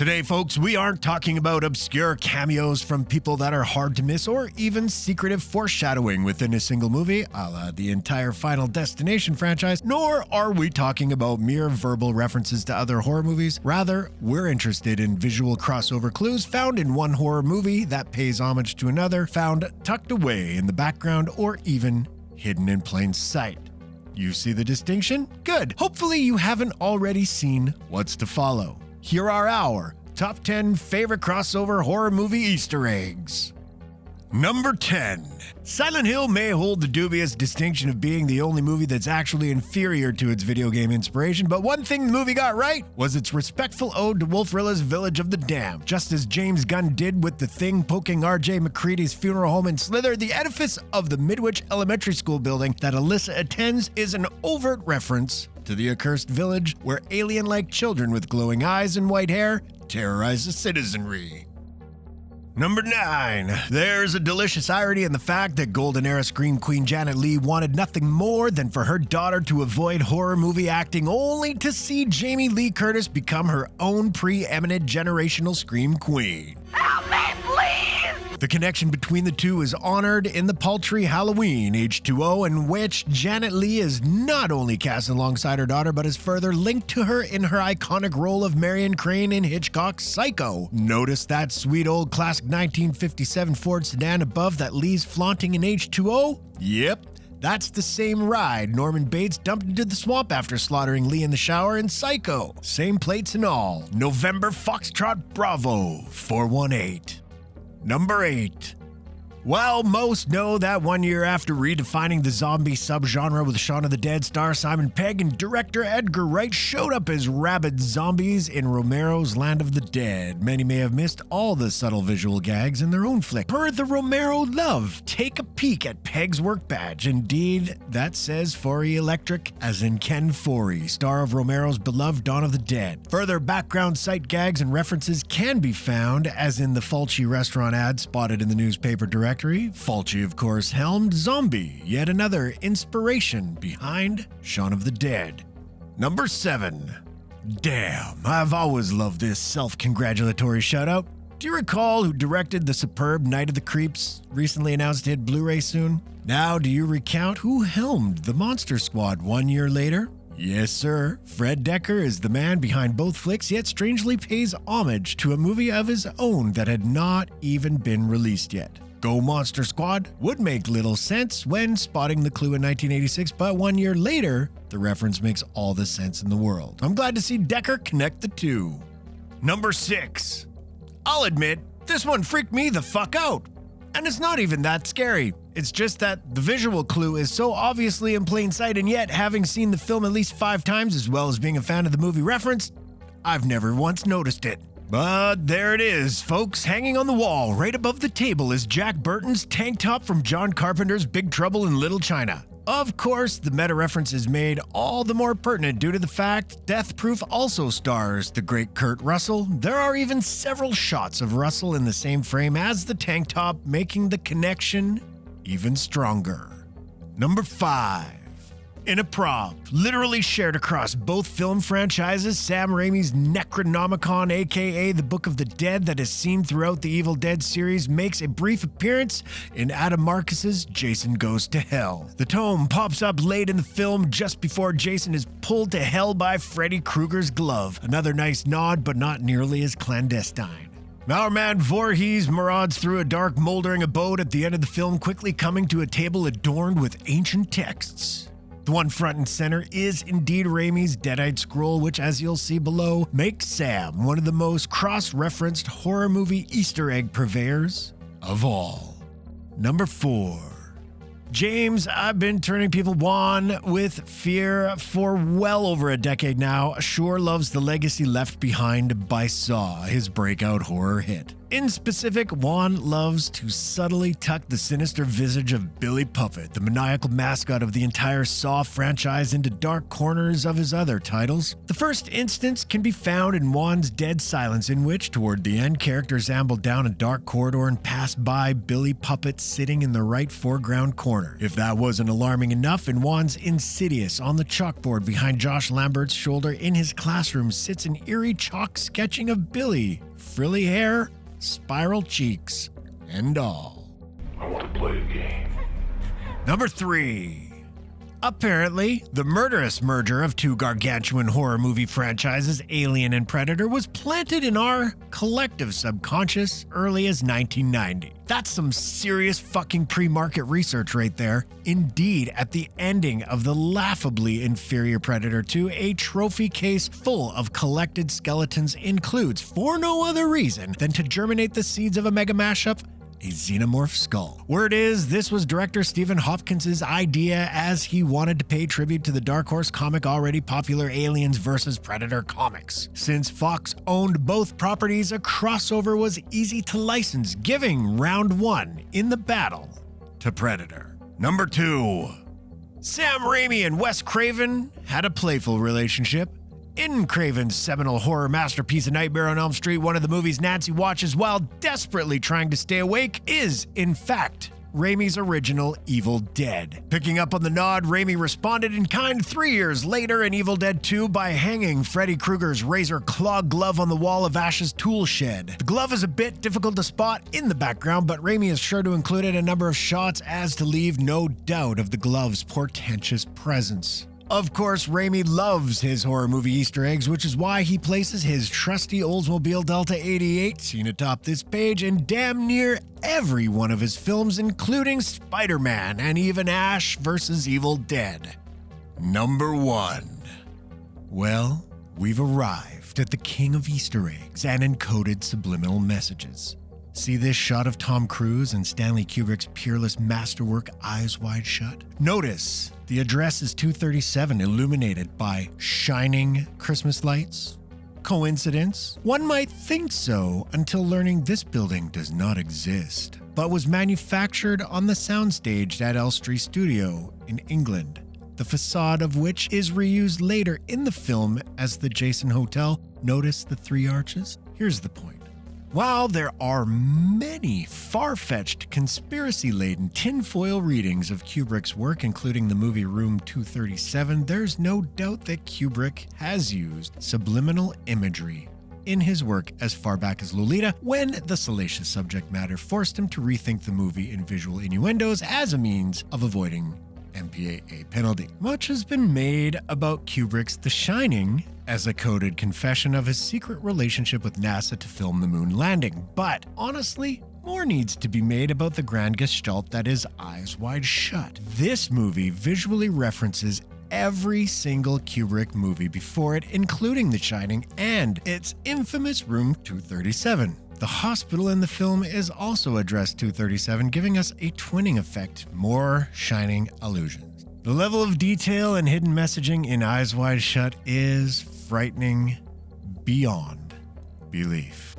Today, folks, we aren't talking about obscure cameos from people that are hard to miss or even secretive foreshadowing within a single movie, a la the entire Final Destination franchise, nor are we talking about mere verbal references to other horror movies. Rather, we're interested in visual crossover clues found in one horror movie that pays homage to another, found tucked away in the background or even hidden in plain sight. You see the distinction? Good. Hopefully you haven't already seen what's to follow. Here are our top 10 favorite crossover horror movie Easter eggs. Number 10. Silent Hill may hold the dubious distinction of being the only movie that's actually inferior to its video game inspiration, but one thing the movie got right was its respectful ode to Wolfrilla's Village of the Damned. Just as James Gunn did with The Thing poking R.J. McCready's funeral home in Slither, the edifice of the Midwich Elementary School building that Alyssa attends is an overt reference to the accursed village where alien-like children with glowing eyes and white hair terrorize the citizenry. Number 9. There's a delicious irony in the fact that Golden Era Scream Queen Janet Leigh wanted nothing more than for her daughter to avoid horror movie acting, only to see Jamie Lee Curtis become her own preeminent generational Scream Queen. Help me, please! The connection between the two is honored in the paltry Halloween H2O, in which Janet Leigh is not only cast alongside her daughter, but is further linked to her in her iconic role of Marion Crane in Hitchcock's Psycho. Notice that sweet old classic 1957 Ford sedan above that Leigh's flaunting in H2O? Yep. That's the same ride Norman Bates dumped into the swamp after slaughtering Leigh in the shower in Psycho. Same plates and all. November Foxtrot Bravo 418. Number 8. While most know that 1 year after redefining the zombie subgenre with Shaun of the Dead, star Simon Pegg and director Edgar Wright showed up as rabid zombies in Romero's Land of the Dead, many may have missed all the subtle visual gags in their own flick. Per the Romero love, take a peek at Pegg's work badge. Indeed, that says Forey Electric, as in Ken Forey, star of Romero's beloved Dawn of the Dead. Further background sight gags and references can be found, as in the Fulci restaurant ad spotted in the newspaper directory. Fulci, of course, helmed Zombie, yet another inspiration behind Shaun of the Dead. Number 7. Damn, I've always loved this self-congratulatory shout-out. Do you recall who directed the superb Night of the Creeps, recently announced to hit Blu-ray soon? Now, do you recount who helmed the Monster Squad 1 year later? Yes, sir. Fred Decker is the man behind both flicks, yet strangely pays homage to a movie of his own that had not even been released yet. Go Monster Squad would make little sense when spotting the clue in 1986, but 1 year later, the reference makes all the sense in the world. I'm glad to see Decker connect the two. Number 6. I'll admit, this one freaked me the fuck out. And it's not even that scary. It's just that the visual clue is so obviously in plain sight, and yet, having seen the film at least 5 times as well as being a fan of the movie referenced, I've never once noticed it. But there it is, folks. Hanging on the wall right above the table is Jack Burton's tank top from John Carpenter's Big Trouble in Little China. Of course, the meta reference is made all the more pertinent due to the fact Death Proof also stars the great Kurt Russell. There are even several shots of Russell in the same frame as the tank top, making the connection even stronger. Number 5. In a prop, literally shared across both film franchises, Sam Raimi's Necronomicon, aka The Book of the Dead, that is seen throughout the Evil Dead series, makes a brief appearance in Adam Marcus's Jason Goes to Hell. The tome pops up late in the film just before Jason is pulled to hell by Freddy Krueger's glove. Another nice nod, but not nearly as clandestine. Our man Voorhees marauds through a dark, moldering abode at the end of the film, quickly coming to a table adorned with ancient texts. The one front and center is indeed Raimi's Deadite Scroll, which, as you'll see below, makes Sam one of the most cross-referenced horror movie Easter egg purveyors of all. Number 4. James, I've been turning people on with fear for well over a decade now, sure loves the legacy left behind by Saw, his breakout horror hit. In specific, Wan loves to subtly tuck the sinister visage of Billy Puppet, the maniacal mascot of the entire Saw franchise, into dark corners of his other titles. The first instance can be found in Wan's Dead Silence, in which, toward the end, characters amble down a dark corridor and pass by Billy Puppet sitting in the right foreground corner. If that wasn't alarming enough, in Wan's Insidious, on the chalkboard behind Josh Lambert's shoulder in his classroom sits an eerie chalk sketching of Billy, frilly hair, spiral cheeks, and all. I want to play a game. Number 3. Apparently, the murderous merger of two gargantuan horror movie franchises, Alien and Predator, was planted in our collective subconscious early as 1990. That's some serious fucking pre-market research right there. Indeed, at the ending of the laughably inferior Predator 2, a trophy case full of collected skeletons includes, for no other reason than to germinate the seeds of a mega mashup, a xenomorph skull. Word is, this was director Stephen Hopkins' idea, as he wanted to pay tribute to the Dark Horse comic already popular Aliens vs. Predator comics. Since Fox owned both properties, a crossover was easy to license, giving round 1 in the battle to Predator. Number 2. Sam Raimi and Wes Craven had a playful relationship. In Craven's seminal horror masterpiece A Nightmare on Elm Street, one of the movies Nancy watches while desperately trying to stay awake is, in fact, Raimi's original Evil Dead. Picking up on the nod, Raimi responded in kind 3 years later in Evil Dead 2 by hanging Freddy Krueger's razor claw glove on the wall of Ash's tool shed. The glove is a bit difficult to spot in the background, but Raimi is sure to include it in a number of shots as to leave no doubt of the glove's portentous presence. Of course, Raimi loves his horror movie Easter eggs, which is why he places his trusty Oldsmobile Delta 88, seen atop this page, in damn near every one of his films, including Spider-Man and even Ash vs. Evil Dead. Number 1. Well, we've arrived at the king of Easter eggs and encoded subliminal messages. See this shot of Tom Cruise and Stanley Kubrick's peerless masterwork Eyes Wide Shut? Notice the address is 237, illuminated by shining Christmas lights. Coincidence? One might think so until learning this building does not exist, but was manufactured on the soundstage at Elstree Studio in England, the facade of which is reused later in the film as the Jason Hotel. Notice the 3 arches? Here's the point. While there are many far-fetched, conspiracy-laden tinfoil readings of Kubrick's work, including the movie Room 237, there's no doubt that Kubrick has used subliminal imagery in his work as far back as Lolita, when the salacious subject matter forced him to rethink the movie in visual innuendos as a means of avoiding MPAA penalty. Much has been made about Kubrick's The Shining as a coded confession of his secret relationship with NASA to film the moon landing, but honestly, more needs to be made about the grand gestalt that is Eyes Wide Shut. This movie visually references every single Kubrick movie before it, including The Shining and its infamous Room 237. The hospital in the film is also addressed 237, giving us a twinning effect, more Shining allusions. The level of detail and hidden messaging in Eyes Wide Shut is frightening beyond belief.